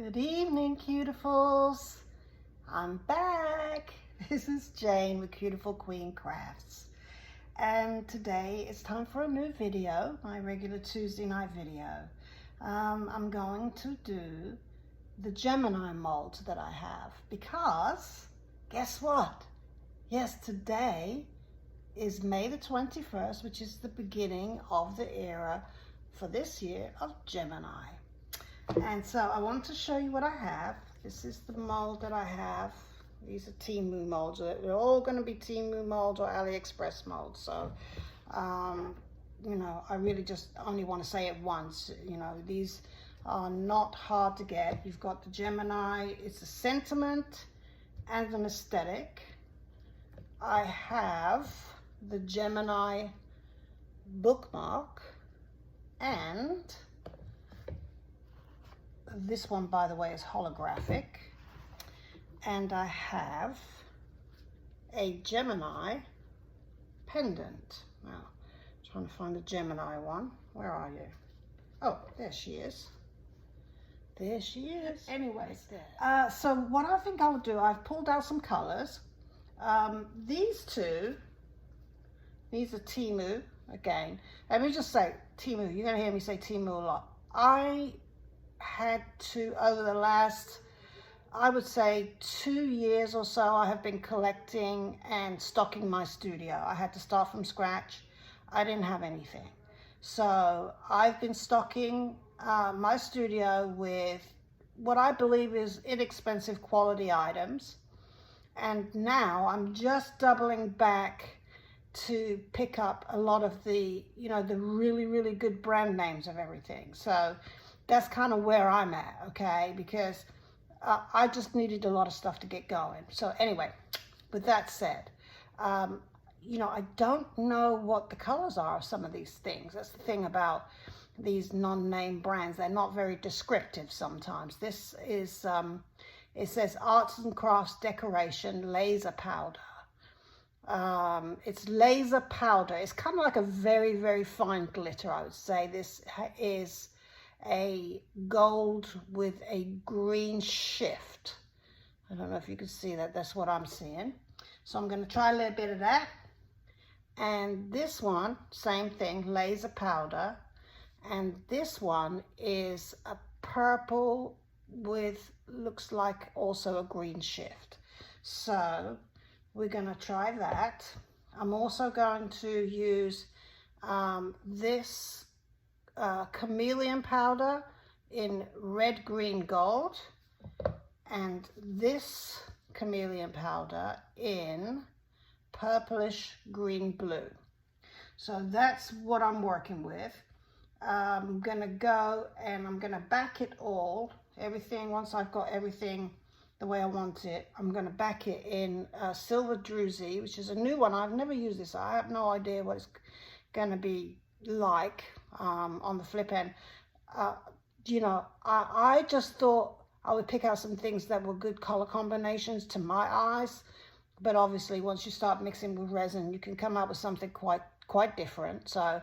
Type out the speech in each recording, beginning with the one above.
Good evening, Cutifuls. I'm back. This is Jane with Cutifull Queen Crafts. And today it's time for a new video, my regular Tuesday night video. I'm going to do the Gemini mold that I have because, guess what? Yes, today is May the 21st, which is the beginning of the era for this year of Gemini. And so I want to show you what I have. This is the mold that I have. These are Temu molds. They're all going to be Temu molds or AliExpress molds. So, you know, I really just only want to say it once. You know, these are not hard to get. You've got the Gemini. It's a sentiment and an aesthetic. I have the Gemini bookmark, and this one, by the way, is holographic. And I have a Gemini pendant. Now, trying to find the Gemini one. Where are you? Oh, there she is. There she is. Anyways, so what I think I'll do, I've pulled out some colors. These two, these are Temu again. Let me just say, Temu, you're going to hear me say Temu a lot. I had to, over the last, I would say 2 years or so, I have been collecting and stocking my studio. I had to start from scratch. I didn't have anything. So I've been stocking my studio with what I believe is inexpensive quality items. And now I'm just doubling back to pick up a lot of the, you know, the really, really good brand names of everything. So that's kind of where I'm at, okay? Because I just needed a lot of stuff to get going. So anyway, with that said, you know, I don't know what the colors are of some of these things. That's the thing about these non-name brands. They're not very descriptive sometimes. This is, it says arts and crafts decoration laser powder. It's laser powder. It's kind of like a very, very fine glitter, I would say. This is a gold with a green shift. I don't know if you can see that. That's what I'm seeing. So I'm going to try a little bit of that. And this one, same thing, laser powder. And this one is a purple with, looks like also a green shift. So we're going to try that. I'm also going to use this chameleon powder in red, green, gold, and this chameleon powder in purplish, green, blue. So that's what I'm working with. I'm gonna go and I'm gonna back it all, everything. Once I've got everything the way I want it, I'm gonna back it in silver druzy, which is a new one. I've never used this. I have no idea what it's gonna be like on the flip end. You know, I just thought I would pick out some things that were good color combinations to my eyes, but obviously once you start mixing with resin, you can come up with something quite different. So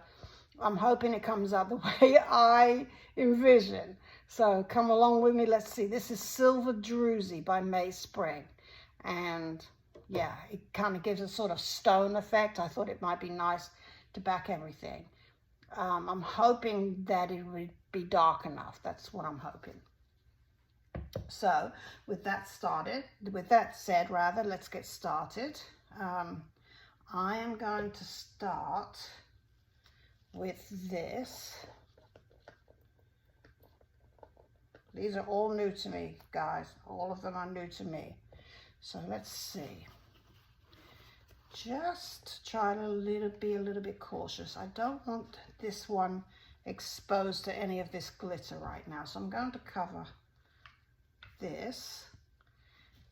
I'm hoping it comes out the way I envision. So come along with me. Let's see. This is Silver Druzy by May Spring, and yeah, it kind of gives a sort of stone effect. I thought it might be nice to back everything. I'm hoping that it would be dark enough. That's what I'm hoping. So with that said, let's get started. I am going to start with this. These are all new to me, guys. All of them are new to me. So let's see. Just trying to be a little bit cautious. I don't want this one exposed to any of this glitter right now. So I'm going to cover this,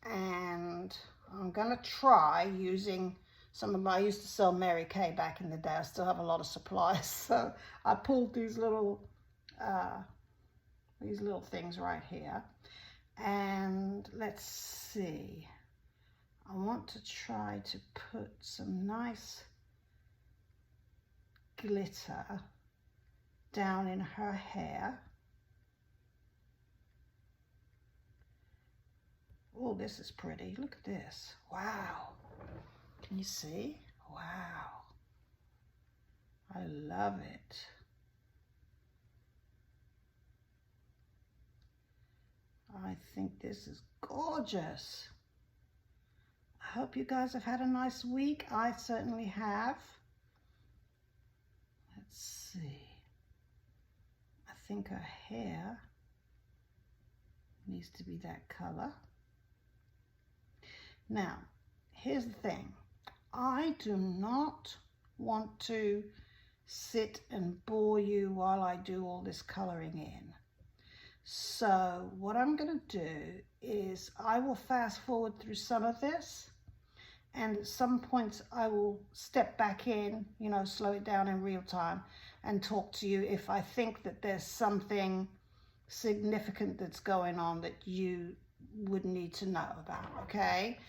and I'm going to try using some of my, I used to sell Mary Kay back in the day. I still have a lot of supplies. So I pulled these little things right here. And let's see. I want to try to put some nice glitter down in her hair. Oh, this is pretty. Look at this. Wow. Can you see? Wow. I love it. I think this is gorgeous. I hope you guys have had a nice week. I certainly have. Let's see. I think her hair needs to be that color. Now, here's the thing. I do not want to sit and bore you while I do all this coloring in. So what I'm going to do is I will fast forward through some of this, and at some points I will step back in, you know, slow it down in real time and talk to you if I think that there's something significant that's going on that you would need to know about, okay?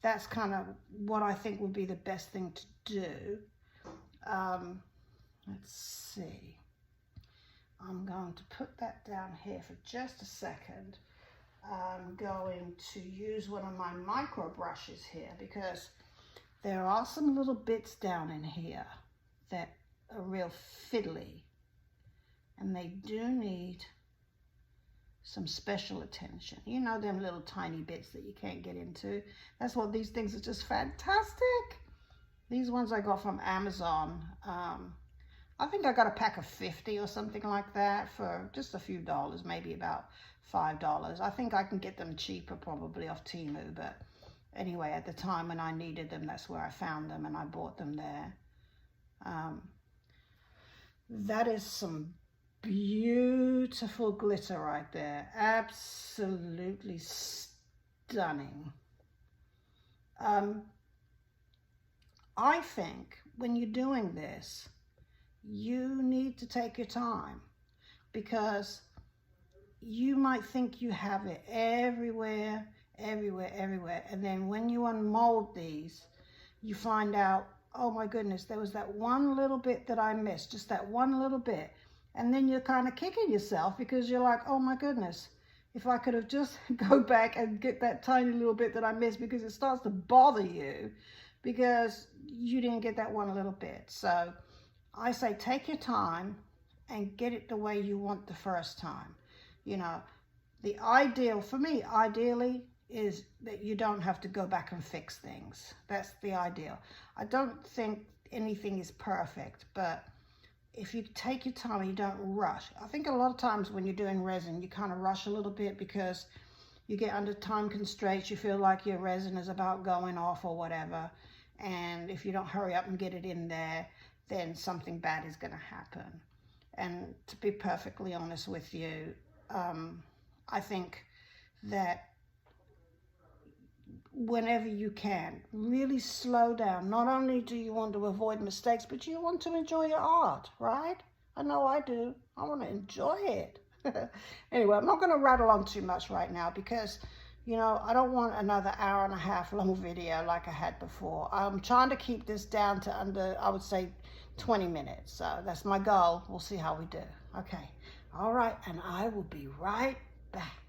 That's kind of what I think would be the best thing to do. Let's see. I'm going to put that down here for just a second. I'm going to use one of my micro brushes here because there are some little bits down in here that are real fiddly, and they do need some special attention. You know, them little tiny bits that you can't get into. That's what these things are just fantastic. These ones I got from Amazon. I think I got a pack of 50 or something like that for just a few dollars, maybe about $5. I think I can get them cheaper probably off Temu, but anyway, at the time when I needed them, that's where I found them and I bought them there. That is some beautiful glitter right there. Absolutely stunning. I think when you're doing this, you need to take your time, because you might think you have it everywhere, and then when you unmold these, you find out, oh my goodness, there was that one little bit that I missed, just that one little bit. And then you're kind of kicking yourself because you're like, oh my goodness, if I could have just go back and get that tiny little bit that I missed, because it starts to bother you because you didn't get that one little bit. So I say take your time and get it the way you want the first time. You know, the ideal, for me, ideally, is that you don't have to go back and fix things. That's the ideal. I don't think anything is perfect, but if you take your time and you don't rush. I think a lot of times when you're doing resin, you kind of rush a little bit because you get under time constraints. You feel like your resin is about going off or whatever. And if you don't hurry up and get it in there, then something bad is going to happen. And to be perfectly honest with you, I think that whenever you can, really slow down. Not only do you want to avoid mistakes, but you want to enjoy your art, right? I know I do. I want to enjoy it. Anyway, I'm not going to rattle on too much right now because, you know, I don't want another hour and a half long video like I had before. I'm trying to keep this down to under, I would say, 20 minutes. So that's my goal. We'll see how we do. Okay. All right. And I will be right back.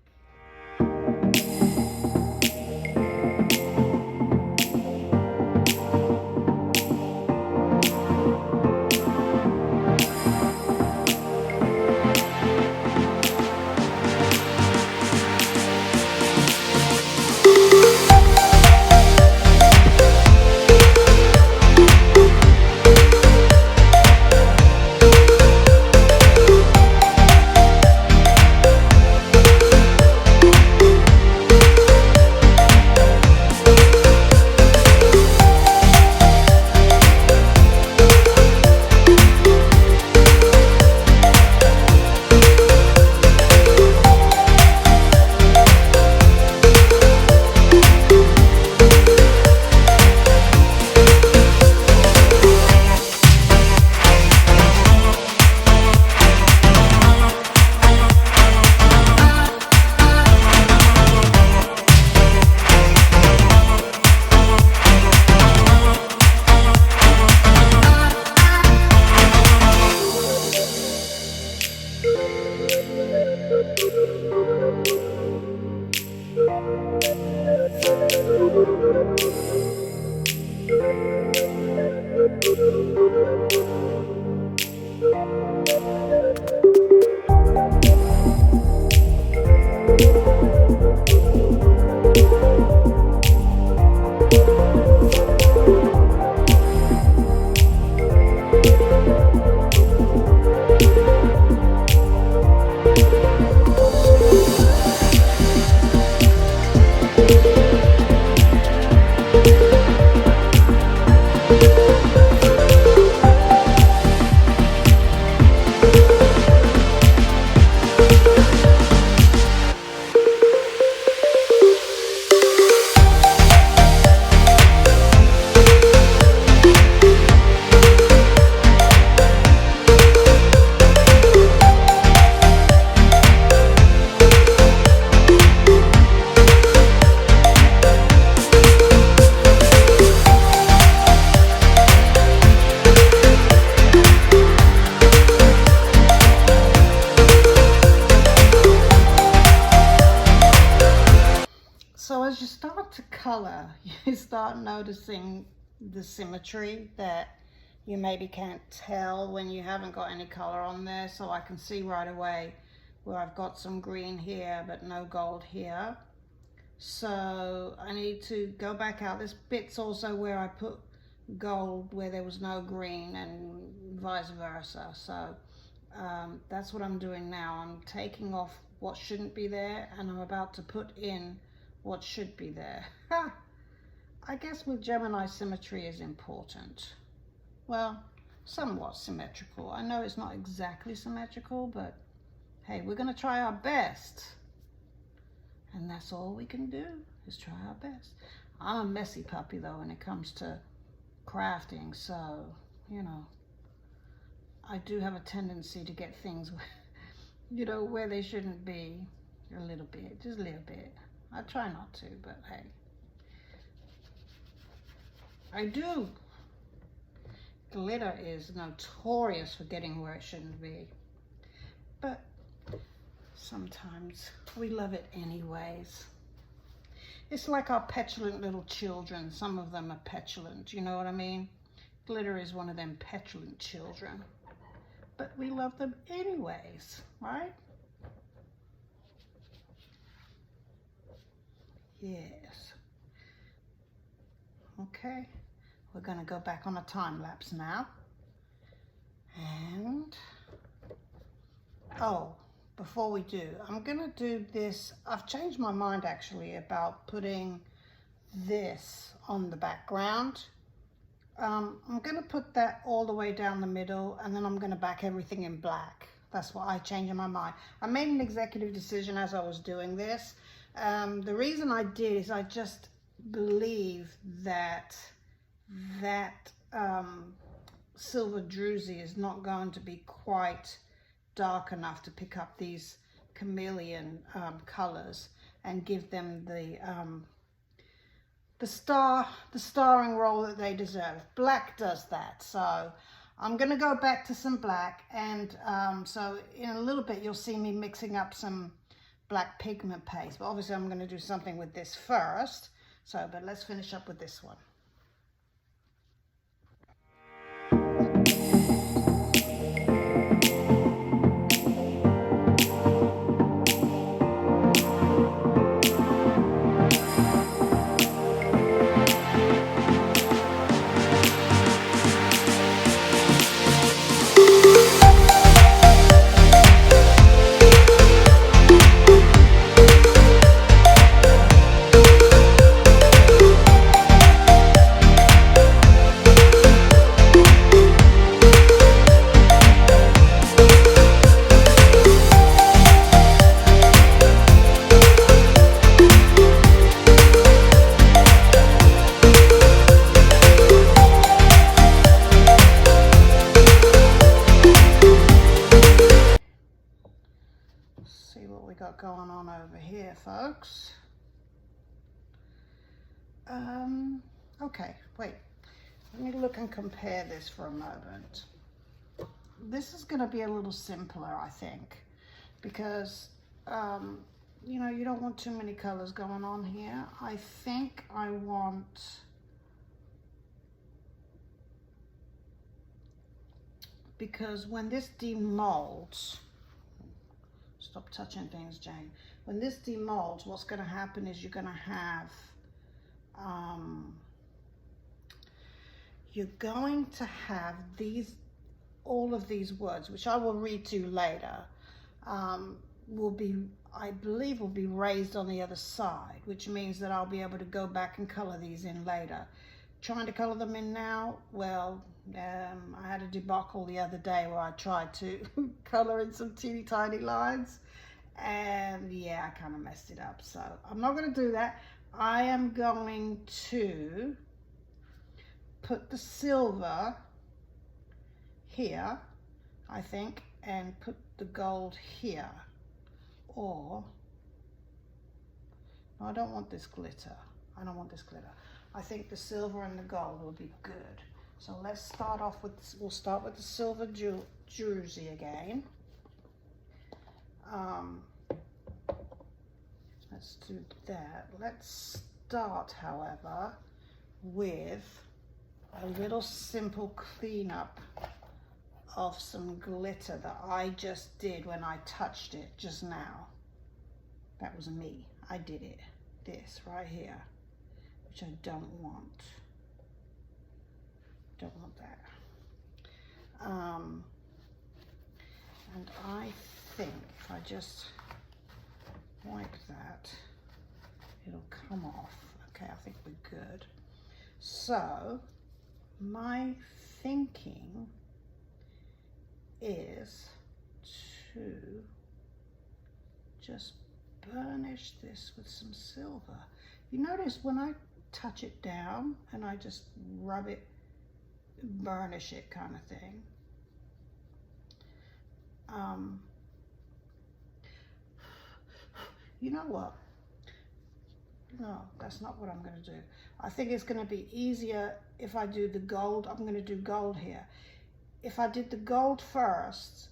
color, you start noticing the symmetry that you maybe can't tell when you haven't got any color on there. So I can see right away where I've got some green here but no gold here. So I need to go back out. This bit's also where I put gold where there was no green, and vice versa. So that's what I'm doing now. I'm taking off what shouldn't be there, and I'm about to put in what should be there. I guess with Gemini, symmetry is important. Well, somewhat symmetrical. I know it's not exactly symmetrical, but hey, we're gonna try our best. And that's all we can do, is try our best. I'm a messy puppy though when it comes to crafting, so, you know, I do have a tendency to get things, you know, where they shouldn't be a little bit, just a little bit. I try not to, but hey, I do. Glitter is notorious for getting where it shouldn't be, but sometimes we love it anyways. It's like our petulant little children. Some of them are petulant, you know what I mean? Glitter is one of them petulant children, but we love them anyways, right? Yes. Okay, we're gonna go back on a time lapse now. And, oh, before we do, I'm gonna do this. I've changed my mind actually about putting this on the background. I'm gonna put that all the way down the middle, and then I'm gonna back everything in black. That's what I changed in my mind. I made an executive decision as I was doing this. The reason I did is I just believe that silver druzy is not going to be quite dark enough to pick up these chameleon colors and give them the starring role that they deserve. Black does that, so I'm gonna go back to some black, and so in a little bit you'll see me mixing up some black pigment paste, but obviously I'm gonna do something with this first. So, but let's finish up with this one. Got going on over here, folks. Okay, wait, let me look and compare this for a moment. This is going to be a little simpler, I think, because you know, you don't want too many colors going on here. I think I want because when this demolds, stop touching things, Jane. When this demolds, what's going to happen is you're going to have, all of these words, which I will read to you later, will be, I believe, will be raised on the other side, which means that I'll be able to go back and color these in later. Trying to color them in now, well, I had a debacle the other day where I tried to color in some teeny tiny lines, and yeah, I kind of messed it up. So I'm not going to do that. I am going to put the silver here, I think, and put the gold here. Or, no, I don't want this glitter. I don't want this glitter. I think the silver and the gold will be good. So let's start off with, we'll start with the silver druzy again. Let's do that. Let's start, however, with a little simple cleanup of some glitter that I just did when I touched it just now. That was me. I did it. This right here, which I don't want. Don't want that. And I think if I just wipe that, it'll come off. Okay, I think we're good. So my thinking is to just burnish this with some silver. You notice when I touch it down and I just rub it, burnish it kind of thing. You know what? No, that's not what I'm going to do. I think it's going to be easier if I do the gold. I'm going to do gold here. If I did the gold first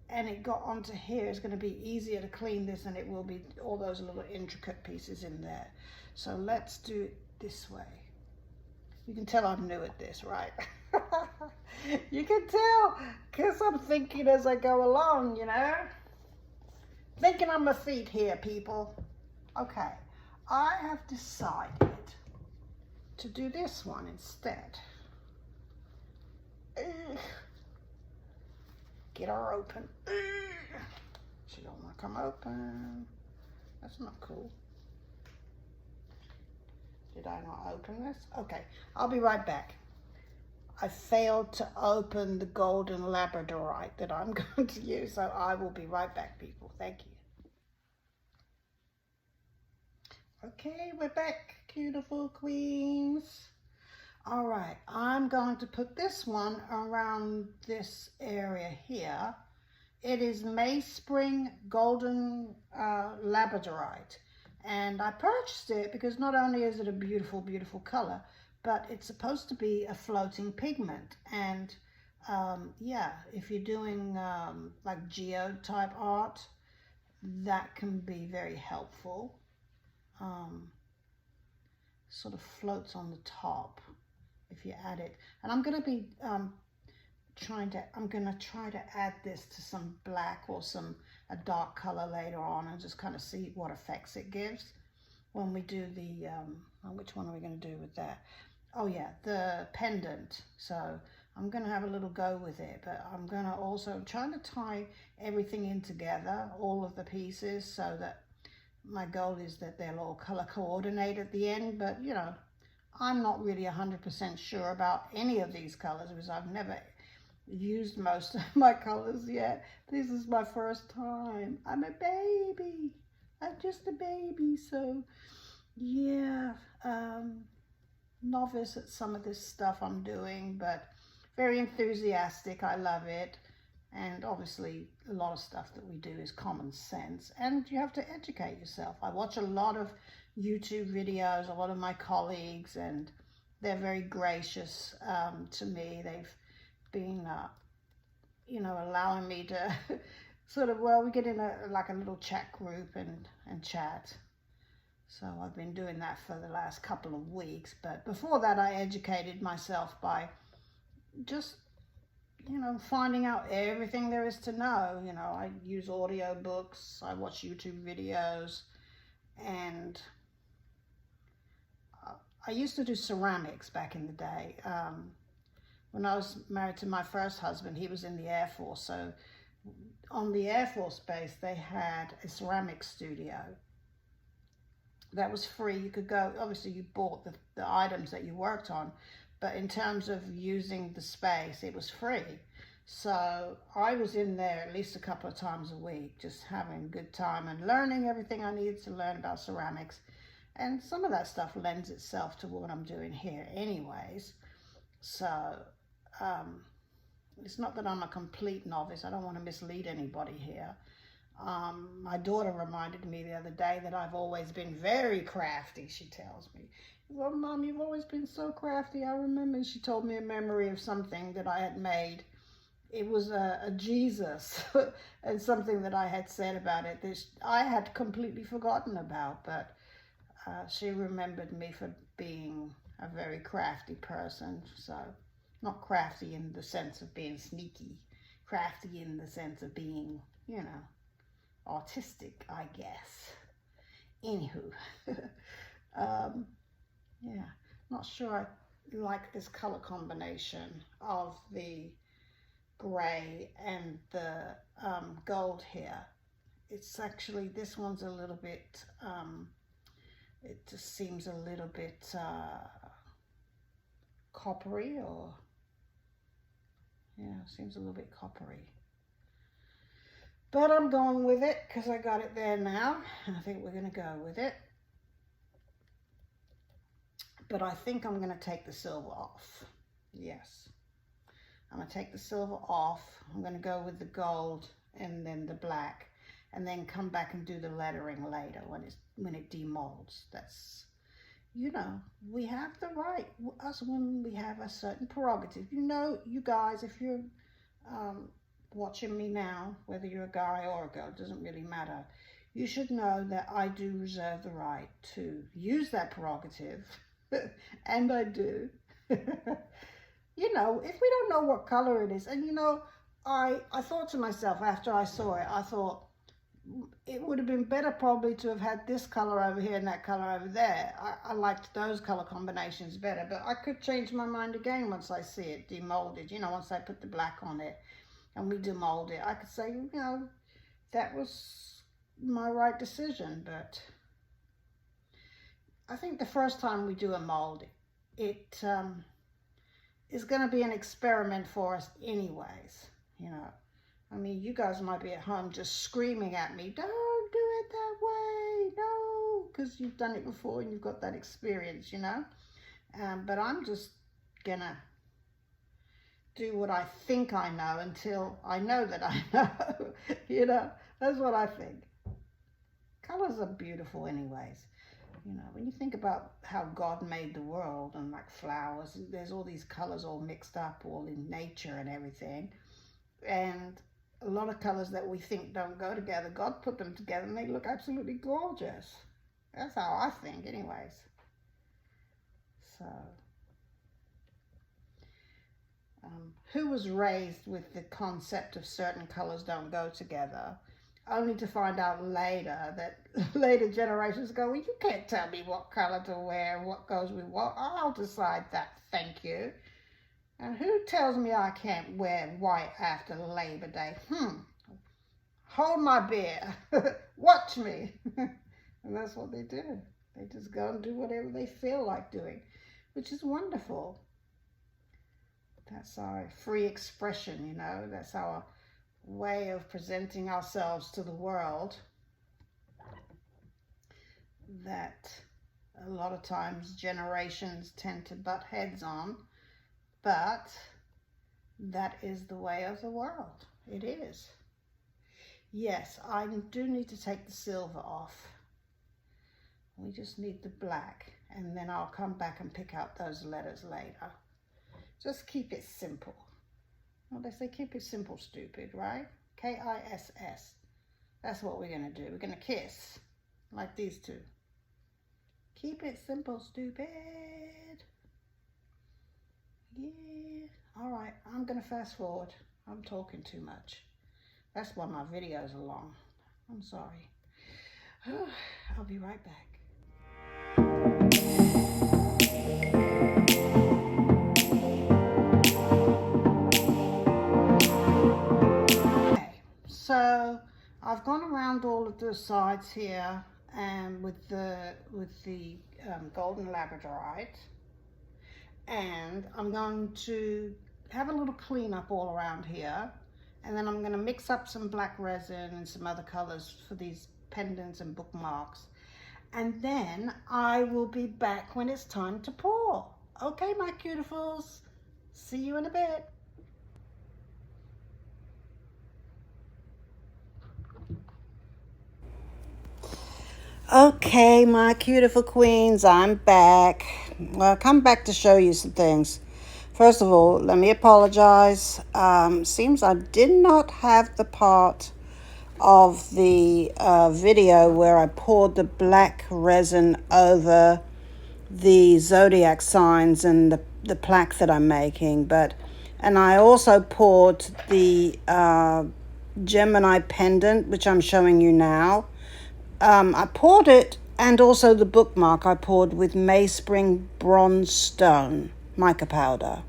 and it got onto here, it's going to be easier to clean this than it will be all those little intricate pieces in there. So let's do it this way. You can tell I'm new at this, right? You can tell because I'm thinking as I go along, you know? Thinking on my feet here, people. Okay, I have decided to do this one instead. Get her open. She don't want to come open. That's not cool. Did I not open this? Okay, I'll be right back. I failed to open the golden labradorite that I'm going to use, so I will be right back, people. Thank you. Okay, we're back, beautiful queens. All right, I'm going to put this one around this area here. It is May Spring Golden Labradorite. And I purchased it because not only is it a beautiful, beautiful color, but it's supposed to be a floating pigment. And yeah, if you're doing like geode type art, that can be very helpful. Sort of floats on the top if you add it. And I'm going to be I'm going to try to add this to some black or a dark color later on and just kind of see what effects it gives when we do the, which one are we going to do with that? Oh yeah, the pendant. So I'm going to have a little go with it, but I'm going to also try to tie everything in together, all of the pieces, so that my goal is that they'll all color coordinate at the end. But you know, I'm not really 100% sure about any of these colors because I've never used most of my colors yet. This is my first time. I'm a baby. I'm just a baby. So yeah, novice at some of this stuff I'm doing, but very enthusiastic. I love it. And obviously a lot of stuff that we do is common sense and you have to educate yourself. I watch a lot of YouTube videos, a lot of my colleagues, and they're very gracious to me. They've been, you know, allowing me to sort of, well, we get in like a little chat group and chat. So I've been doing that for the last couple of weeks. But before that, I educated myself by just, you know, finding out everything there is to know. You know, I use audio books, I watch YouTube videos, and I used to do ceramics back in the day. When I was married to my first husband, he was in the Air Force. So on the Air Force base, they had a ceramic studio that was free. You could go, obviously you bought the items that you worked on, but in terms of using the space, it was free. So I was in there at least a couple of times a week, just having a good time and learning everything I needed to learn about ceramics. And some of that stuff lends itself to what I'm doing here anyways. So it's not that I'm a complete novice. I don't want to mislead anybody here. My daughter reminded me the other day that I've always been very crafty, she tells me. Well, Mom, you've always been so crafty. I remember she told me a memory of something that I had made. It was a Jesus and something that I had said about it. I had completely forgotten about, but She remembered me for being a very crafty person. So, not crafty in the sense of being sneaky, crafty in the sense of being, you know, artistic, I guess. Anywho, yeah, not sure I like this color combination of the gray and the gold here. It's actually, this one's a little bit, it just seems a little bit coppery, or yeah, seems a little bit coppery. But I'm going with it because I got it there now, and I think we're going to go with it. But I think I'm going to take the silver off. Yes. I'm going to take the silver off. I'm going to go with the gold and then the black, and then come back and do the lettering later when it demolds. That's, you know, we have the right, us women, we have a certain prerogative. You know, you guys, if you're watching me now, whether you're a guy or a girl, it doesn't really matter. You should know that I do reserve the right to use that prerogative, and I do. You know, if we don't know what color it is, and you know, I thought to myself after I saw it, I thought it would have been better probably to have had this color over here and that color over there. I liked those color combinations better, but I could change my mind again once I see it demolded. You know, once I put the black on it and we demold it, I could say, you know, that was my right decision. But I think the first time we do a mold, it is going to be an experiment for us anyways, you know. I mean, you guys might be at home just screaming at me, don't do it that way, no, because you've done it before and you've got that experience, you know. But I'm just going to do what I think I know until I know that I know, you know. That's what I think. Colors are beautiful anyways. You know, when you think about how God made the world and like flowers, there's all these colors all mixed up, all in nature and everything. And a lot of colors that we think don't go together, God put them together and they look absolutely gorgeous. That's how I think anyways. So, who was raised with the concept of certain colors don't go together, only to find out later that later generations go, well, you can't tell me what color to wear, what goes with what. I'll decide that, thank you. And who tells me I can't wear white after Labor Day? Hold my beer. Watch me. And that's what they do. They just go and do whatever they feel like doing, which is wonderful. That's our free expression, you know. That's our way of presenting ourselves to the world that a lot of times generations tend to butt heads on, but that is the way of the world. It is. Yes, I do need to take the silver off. We just need the black, and then I'll come back and pick out those letters later. Just keep it simple. Well, they say keep it simple, stupid, right? K-I-S-S. That's what we're going to do. We're going to kiss like these two. Keep it simple, stupid. Yeah. All right, I'm going to fast forward. I'm talking too much. That's why my videos are long. I'm sorry. I'll be right back. So I've gone around all of the sides here and with the golden labradorite, and I'm going to have a little cleanup all around here, and then I'm going to mix up some black resin and some other colors for these pendants and bookmarks, and then I will be back when it's time to pour. Okay, my cutifuls, see you in a bit. Okay, my beautiful queens, I'm back. Well, I come back to show you some things. First of all, let me apologize. Seems I did not have the part of the video where I poured the black resin over the zodiac signs and the plaque that I'm making, and I also poured the Gemini pendant, which I'm showing you now. I poured it, and also the bookmark I poured with Mayspring Bronze Stone mica powder,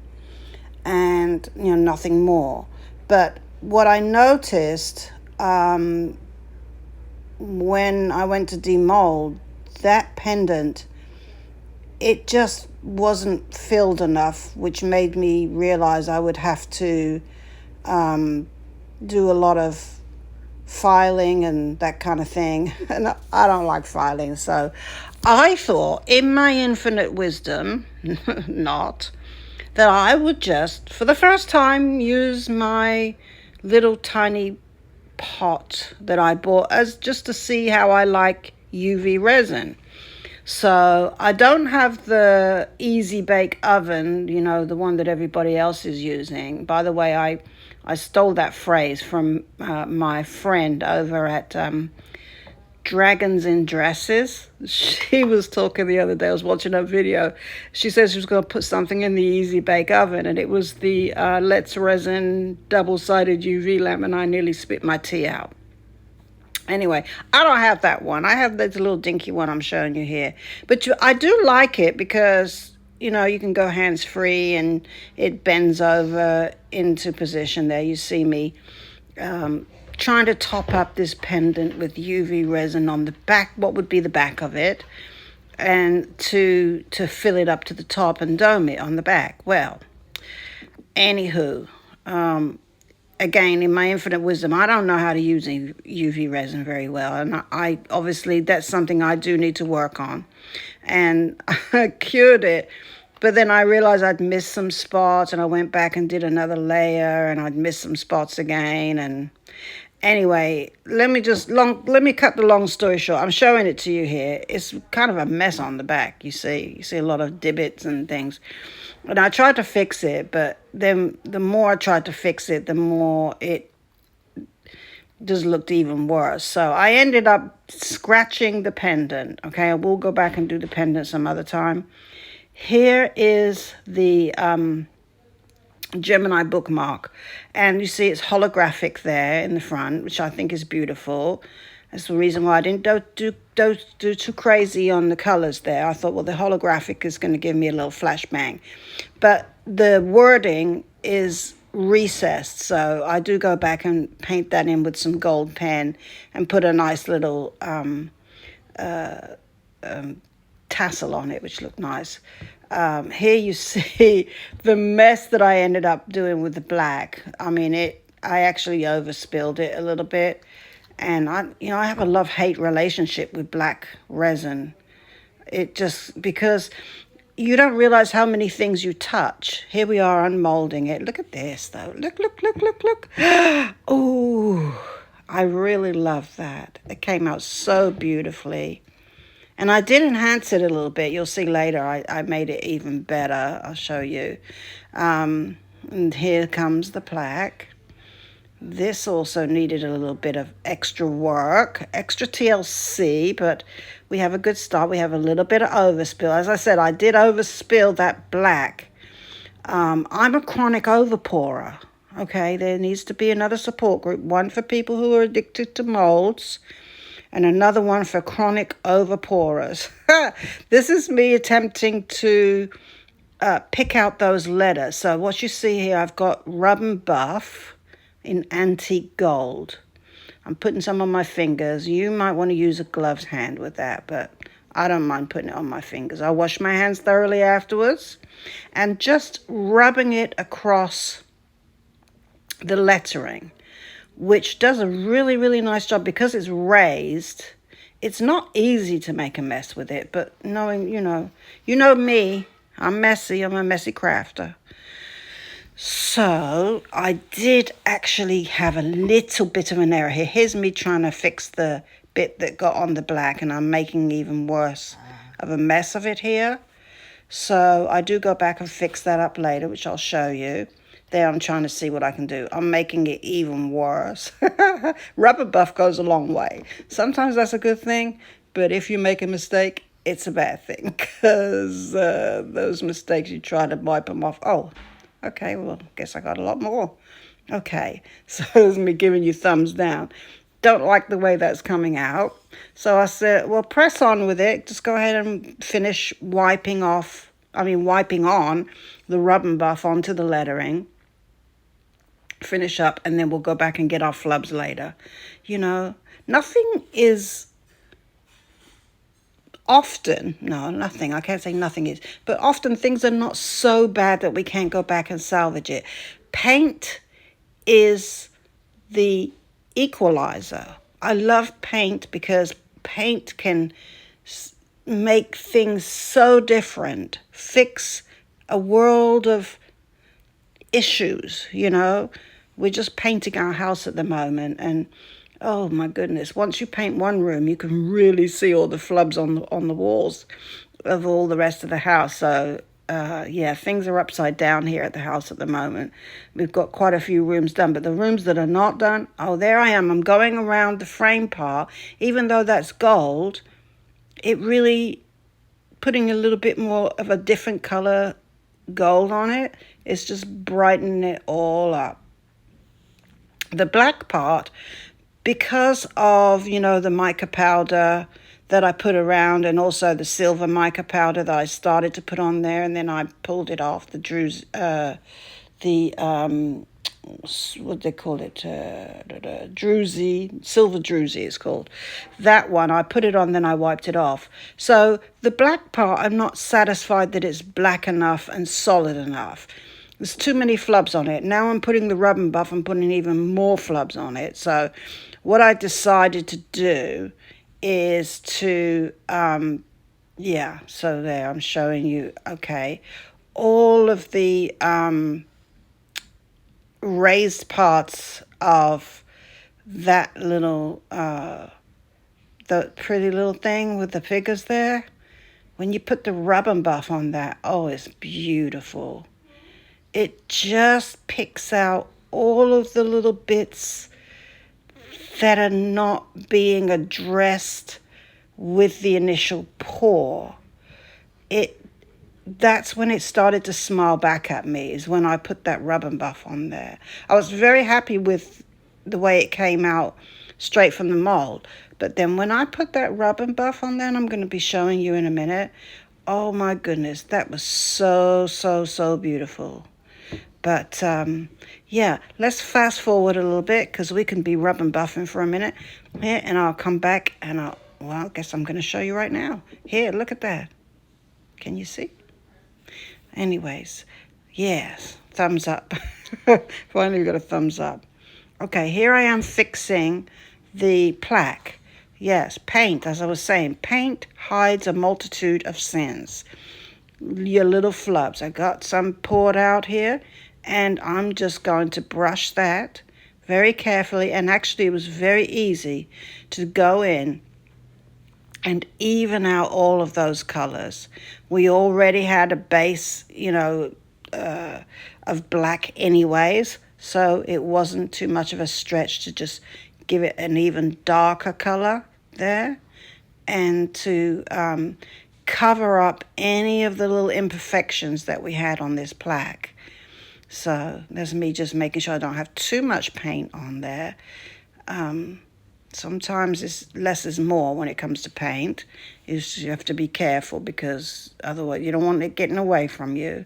and nothing more. But what I noticed when I went to demold that pendant, it just wasn't filled enough, which made me realize I would have to do a lot of filing and that kind of thing. And I don't like filing, so I thought, in my infinite wisdom, not, that I would just, for the first time, use my little tiny pot that I bought as just to see how I like UV resin. So I don't have the easy bake oven, the one that everybody else is using. By the way, I stole that phrase from my friend over at Dragons in Dresses. She was talking the other day, I was watching her video. She said she was going to put something in the easy bake oven, and it was the Let's Resin double-sided UV lamp, and I nearly spit my tea out. Anyway, I don't have that one. I have this little dinky one I'm showing you here. But I do like it because, you can go hands-free and it bends over into position there. You see me trying to top up this pendant with UV resin on the back, what would be the back of it, and to fill it up to the top and dome it on the back. Well, anywho, again, in my infinite wisdom, I don't know how to use UV resin very well. And I obviously, that's something I do need to work on. And I cured it. But then I realized I'd missed some spots, and I went back and did another layer, and I'd missed some spots again. And anyway, let me cut the long story short. I'm showing it to you here. It's kind of a mess on the back, you see. You see a lot of divots and things. And I tried to fix it, but then the more I tried to fix it, the more it just looked even worse. So I ended up scratching the pendant. Okay, I will go back and do the pendant some other time. Here is the Gemini bookmark. And you see it's holographic there in the front, which I think is beautiful. That's the reason why I didn't do too crazy on the colors there. I thought, well, the holographic is going to give me a little flashbang. But the wording is recessed, so I do go back and paint that in with some gold pen and put a nice little tassel on it, which looked nice. Here you see the mess that I ended up doing with the black. I mean, I actually overspilled it a little bit. And I have a love-hate relationship with black resin. It just, because you don't realize how many things you touch. Here we are unmolding it. Look at this, though. Look. Oh, I really love that. It came out so beautifully. And I did enhance it a little bit. You'll see later I made it even better. I'll show you. And here comes the plaque. This also needed a little bit of extra work, extra TLC, but we have a good start. We have a little bit of overspill. As I said, I did overspill that black. I'm a chronic overpourer. Okay, there needs to be another support group, one for people who are addicted to molds and another one for chronic overpourers. This is me attempting to pick out those letters. So what you see here, I've got Rub and Buff in antique gold. I'm putting some on my fingers. You might want to use a gloved hand with that, but I don't mind putting it on my fingers. I wash my hands thoroughly afterwards and just rubbing it across the lettering, which does a really, really nice job because it's raised. It's not easy to make a mess with it, but knowing, you know me, I'm messy. I'm a messy crafter. So I did actually have a little bit of an error here. Here's me trying to fix the bit that got on the black, and I'm making even worse of a mess of it here. So I do go back and fix that up later, which I'll show you. There I'm trying to see what I can do. I'm making it even worse. Rubber buff goes a long way. Sometimes that's a good thing, but if you make a mistake, it's a bad thing, because those mistakes, you try to wipe them off. Oh, okay, well, guess I got a lot more. Okay, so there's me giving you thumbs down. Don't like the way that's coming out. So I said, well, press on with it. Just go ahead and finish wiping on the rub and buff onto the lettering. Finish up, and then we'll go back and get our flubs later. You know, nothing is often, no, nothing, I can't say nothing is, but often things are not so bad that we can't go back and salvage it. Paint is the equalizer. I love paint because paint can make things so different, fix a world of issues, you know. We're just painting our house at the moment, and oh my goodness, once you paint one room, you can really see all the flubs on the walls of all the rest of the house. So yeah, things are upside down here at the house at the moment. We've got quite a few rooms done, but the rooms that are not done, oh, there I am. I'm going around the frame part. Even though that's gold, it really putting a little bit more of a different color gold on it. It's just brightening it all up. The black part, because of, you know, the mica powder that I put around, and also the silver mica powder that I started to put on there, and then I pulled it off, what they call it, druzy, silver druzy it's called. That one, I put it on, then I wiped it off. So the black part, I'm not satisfied that it's black enough and solid enough. There's too many flubs on it. Now I'm putting the rub and buff, I'm putting even more flubs on it. So what I decided to do is to, yeah, so there, I'm showing you, okay, all of the raised parts of that little, the pretty little thing with the figures there. When you put the rub and buff on that, oh, it's beautiful. It just picks out all of the little bits that are not being addressed with the initial pour. That's when it started to smile back at me, is when I put that rub and buff on there. I was very happy with the way it came out straight from the mold. But then when I put that rub and buff on there, and I'm going to be showing you in a minute, oh my goodness, that was so, so, so beautiful. But yeah, let's fast forward a little bit, because we can be rub and buffing for a minute here, and I'll come back and I guess I'm going to show you right now. Here, look at that. Can you see? Anyways, yes, thumbs up. Finally we got a thumbs up. Okay, here I am fixing the plaque. Yes, paint, as I was saying, paint hides a multitude of sins. Your little flubs. I got some poured out here, and I'm just going to brush that very carefully. And actually, it was very easy to go in and even out all of those colors. We already had a base, you know, of black anyways, so it wasn't too much of a stretch to just give it an even darker color there, and to cover up any of the little imperfections that we had on this plaque. So there's me just making sure I don't have too much paint on there. Sometimes less is more when it comes to paint. You have to be careful, because otherwise you don't want it getting away from you.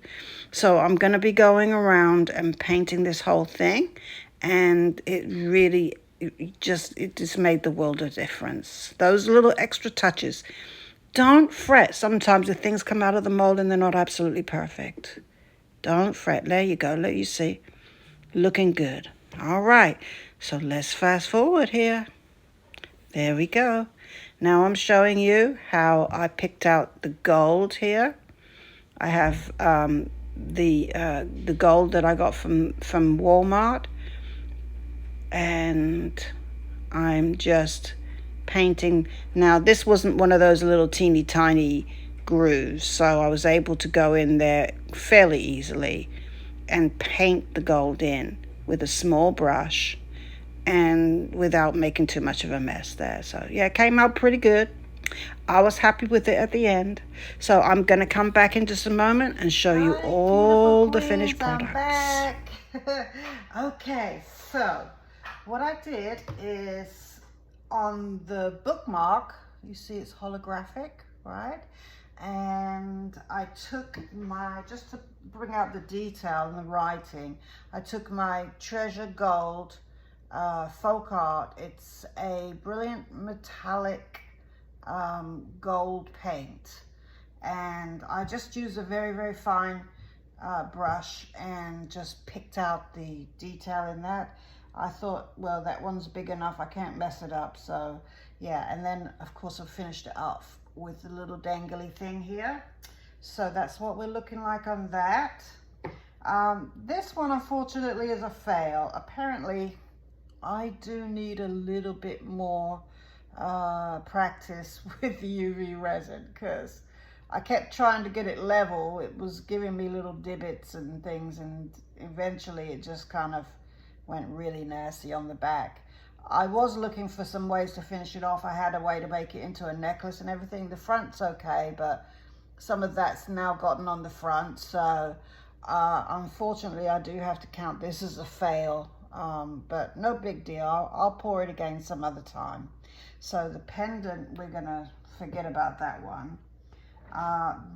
So I'm going to be going around and painting this whole thing, and it just made the world of difference. Those little extra touches. Don't fret. Sometimes the things come out of the mold and they're not absolutely perfect. Don't fret. There you go. Let you see. Looking good. All right. So let's fast forward here. There we go. Now I'm showing you how I picked out the gold here. I have the gold that I got from Walmart, and I'm just painting. Now this wasn't one of those little teeny tiny grooves, so I was able to go in there fairly easily. and paint the gold in with a small brush and without making too much of a mess there. So yeah, it came out pretty good. I was happy with it at the end. So I'm going to come back in just a moment and show you all the finished products. I'm back. Okay, so what I did is on the bookmark, you see it's holographic, right? And I took my, just to bring out the detail and the writing, I took my Treasure Gold folk art. It's a brilliant metallic gold paint, and I just used a very, very fine brush and just picked out the detail in that. I thought, well, that one's big enough, I can't mess it up. So yeah, and then of course I finished it off with the little dangly thing here. So that's what we're looking like on that. This one unfortunately is a fail. Apparently I do need a little bit more practice with the UV resin, because I kept trying to get it level. It was giving me little divots and things, and eventually it just kind of went really nasty on the back. I was looking for some ways to finish it off. I had a way to make it into a necklace and everything. The front's okay, but some of that's now gotten on the front. So unfortunately I do have to count this as a fail, but no big deal. I'll pour it again some other time. So the pendant, we're gonna forget about that one.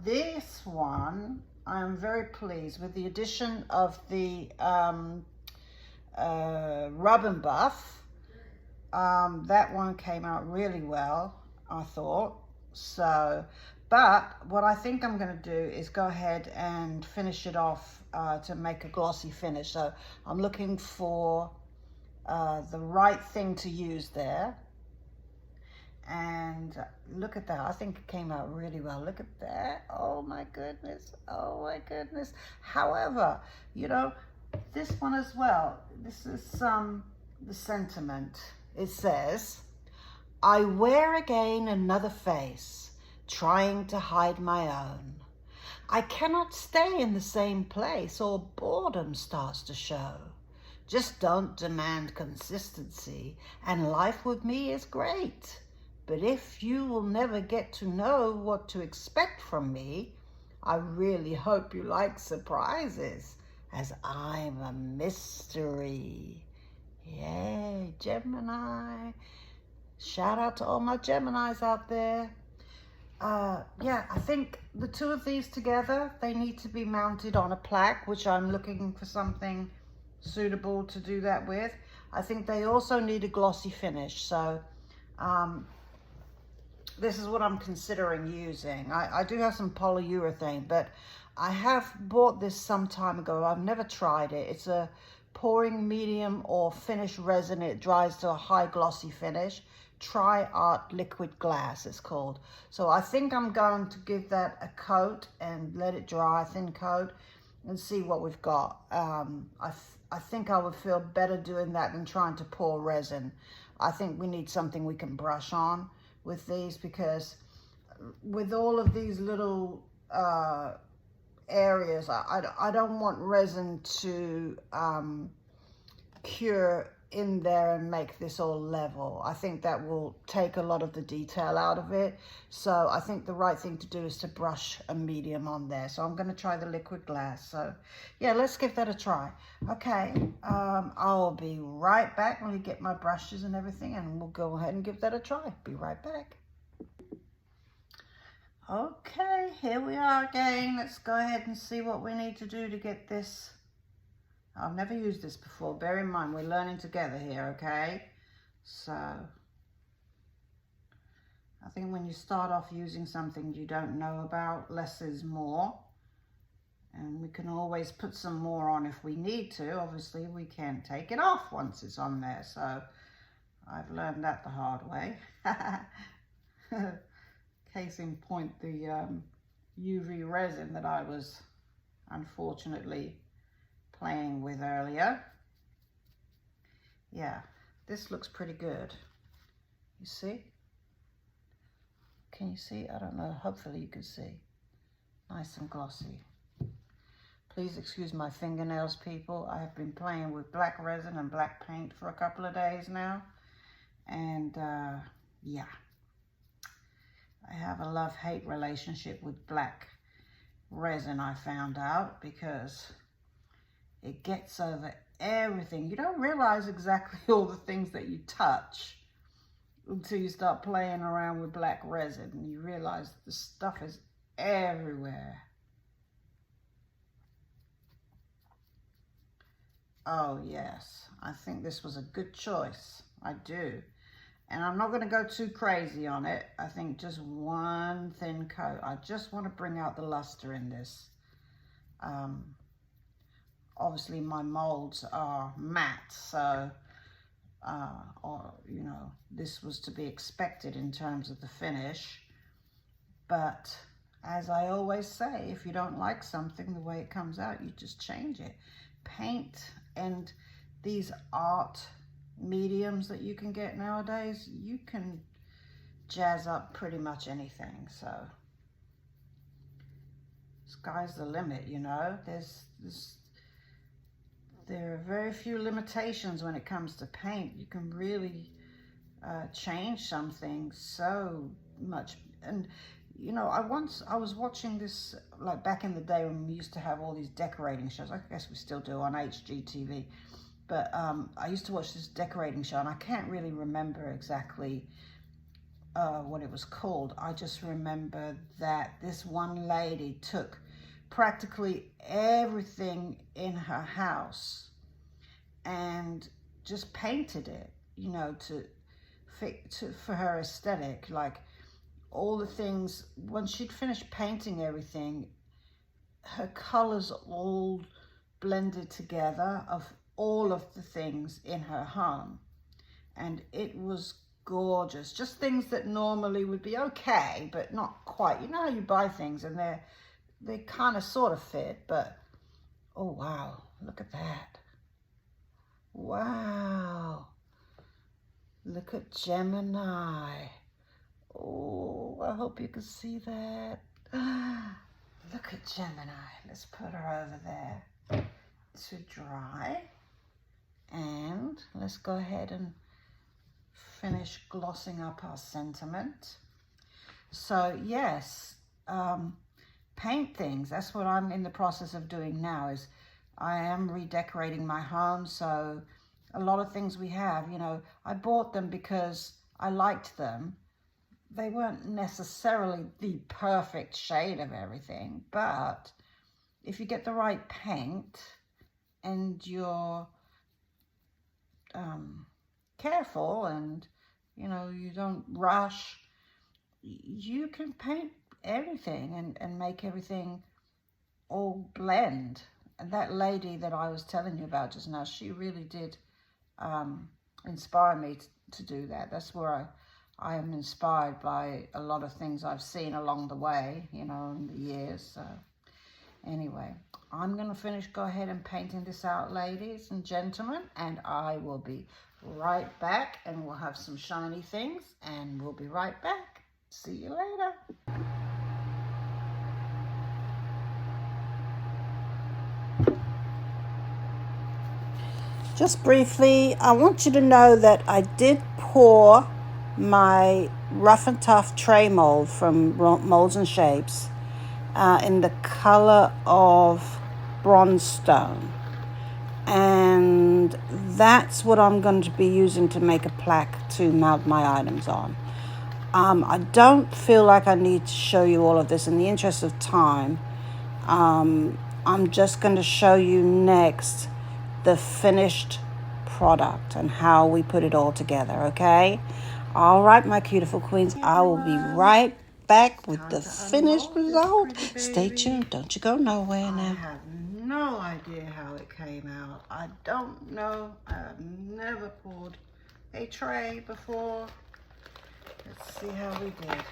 This one, I'm very pleased with the addition of the rub and buff. That one came out really well, I thought. So, but what I think I'm going to do is go ahead and finish it off to make a glossy finish. So I'm looking for the right thing to use there. And look at that. I think it came out really well. Look at that. Oh my goodness. Oh my goodness. However, you know, this one as well. This is the sentiment. It says, I wear again another face, trying to hide my own. I cannot stay in the same place, or boredom starts to show. Just don't demand consistency, and life with me is great. But if you will never get to know what to expect from me, I really hope you like surprises, as I'm a mystery. Yay, Gemini. Shout out to all my Geminis out there. Yeah, I think the two of these together, they need to be mounted on a plaque, which I'm looking for something suitable to do that with. I think they also need a glossy finish. So this is what I'm considering using. I do have some polyurethane, but I have bought this some time ago. I've never tried it. It's a pouring medium or finish resin. It dries to a high glossy finish. Tri Art Liquid Glass it's called. So I think I'm going to give that a coat and let it dry, a thin coat, and see what we've got. I think I would feel better doing that than trying to pour resin. I think we need something we can brush on with these, because with all of these little areas, I don't want resin to cure in there and make this all level. I think that will take a lot of the detail out of it. So I think the right thing to do is to brush a medium on there. So I'm going to try the liquid glass. So yeah, let's give that a try. Okay, I'll be right back when we get my brushes and everything, and we'll go ahead and give that a try. Be right back. Okay, here we are again. Let's go ahead and see what we need to do to get this. I've never used this before. Bear in mind, we're learning together here, okay? So, I think when you start off using something you don't know about, less is more. And we can always put some more on if we need to. Obviously, we can't take it off once it's on there. So, I've learned that the hard way. Case in point, the UV resin that I was unfortunately playing with earlier. Yeah, this looks pretty good. You see? Can you see? I don't know. Hopefully you can see. Nice and glossy. Please excuse my fingernails, people. I have been playing with black resin and black paint for a couple of days now. And yeah, I have a love-hate relationship with black resin, I found out, because it gets over everything. You don't realize exactly all the things that you touch until you start playing around with black resin, and you realize the stuff is everywhere. Oh yes, I think this was a good choice. I do. And I'm not going to go too crazy on it. I think just one thin coat. I just want to bring out the luster in this. Obviously my molds are matte, so or you know, this was to be expected in terms of the finish. But as I always say, if you don't like something the way it comes out, you just change it. Paint and these art mediums that you can get nowadays, you can jazz up pretty much anything. So sky's the limit, you know. There are very few limitations when it comes to paint. You can really change something so much. And you know, I was watching this, like back in the day when we used to have all these decorating shows. I guess we still do on HGTV. But I used to watch this decorating show, and I can't really remember exactly what it was called. I just remember that this one lady took practically everything in her house and just painted it, you know, for her aesthetic. Like all the things, when she'd finished painting everything, her colors all blended together of all of the things in her home, and it was gorgeous. Just things that normally would be okay, but not quite. You know how you buy things and they kind of sort of fit, but oh wow, look at that. Wow, look at Gemini. Oh, I hope you can see that. Look at Gemini. Let's put her over there to dry. And let's go ahead and finish glossing up our sentiment. So yes, paint things. That's what I'm in the process of doing now. Is I am redecorating my home. So a lot of things we have, you know, I bought them because I liked them. They weren't necessarily the perfect shade of everything, but if you get the right paint and you're careful and, you know, you don't rush, you can paint everything and make everything all blend. And that lady that I was telling you about just now, she really did inspire me to do that. That's where I am inspired by a lot of things I've seen along the way, you know, in the years. So anyway, I'm going to go ahead and painting this out, ladies and gentlemen, and I will be right back, and we'll have some shiny things, and we'll be right back. See you later. Just briefly, I want you to know that I did pour my Rough and Tough tray mold from Molds and Shapes in the color of bronze stone, and that's what I'm going to be using to make a plaque to mount my items on. I don't feel like I need to show you all of this in the interest of time. I'm just going to show you next the finished product and how we put it all together, okay? All right, my beautiful queens, I will be right back with the finished result. Stay tuned. Don't you go nowhere now. I have no idea how it came out. I don't know. I've never poured a tray before. Let's see how we did.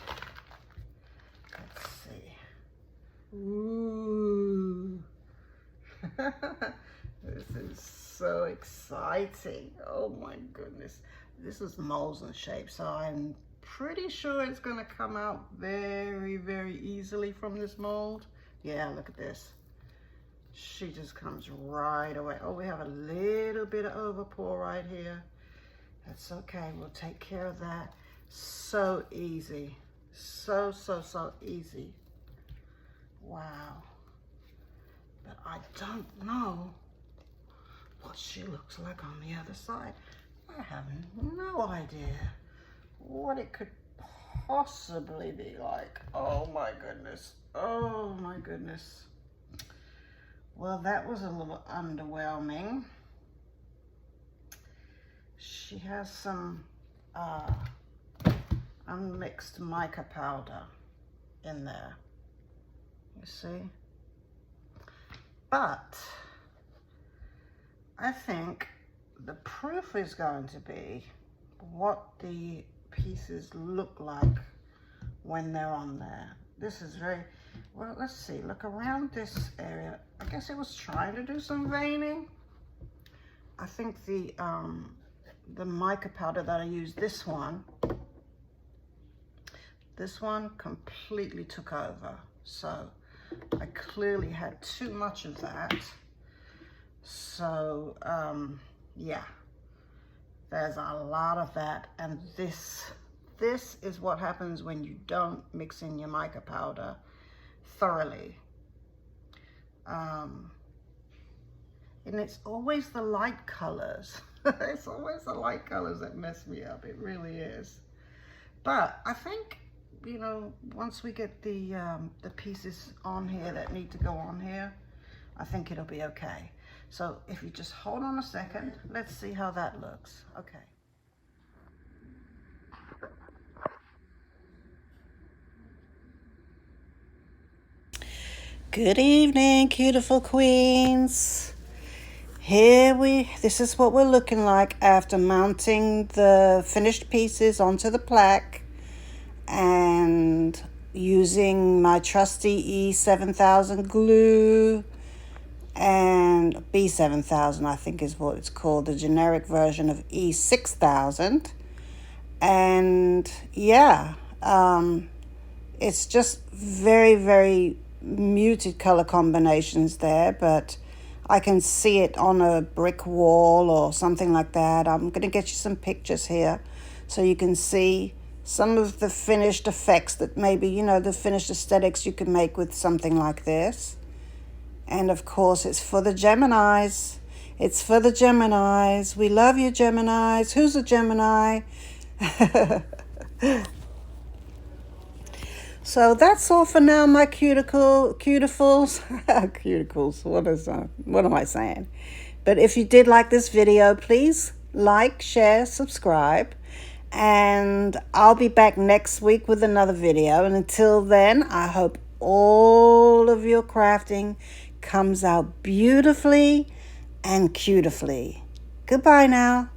Let's see. Ooh. This is so exciting. Oh my goodness. This is Molds and Shapes, so I'm pretty sure it's going to come out very, very easily from this mold. Yeah, look at this. she just comes right away. Oh, we have a little bit of overpour right here. That's okay, we'll take care of that. So easy, so easy. Wow, but I don't know what she looks like on the other side. I have no idea what it could possibly be like. Oh my goodness, oh my goodness. Well, that was a little underwhelming. She has some unmixed mica powder in there, you see? But I think the proof is going to be what the pieces look like when they're on there. This is very, well, let's see, look around this area. I guess it was trying to do some veining. I think the mica powder that I used, this one completely took over. So I clearly had too much of that. So yeah, there's a lot of that. And this is what happens when you don't mix in your mica powder thoroughly. And it's always the light colors. It's always the light colors that mess me up. It really is. But I think, you know, once we get the pieces on here that need to go on here, I think it'll be okay. So if you just hold on a second, let's see how that looks. Okay. Good evening, beautiful queens. This is what we're looking like after mounting the finished pieces onto the plaque and using my trusty E7000 glue and B7000, I think is what it's called, the generic version of E6000. And yeah, it's just very muted color combinations there, but I can see it on a brick wall or something like that. I'm going to get you some pictures here so you can see some of the finished effects that maybe, you know, the finished aesthetics you can make with something like this. And of course, it's for the Geminis. It's for the Geminis. We love you, Geminis. Who's a Gemini? So that's all for now, my cuticles. Cuticles, what am I saying? But if you did like this video, please like, share, subscribe. And I'll be back next week with another video. And until then, I hope all of your crafting comes out beautifully and cutifully. Goodbye now.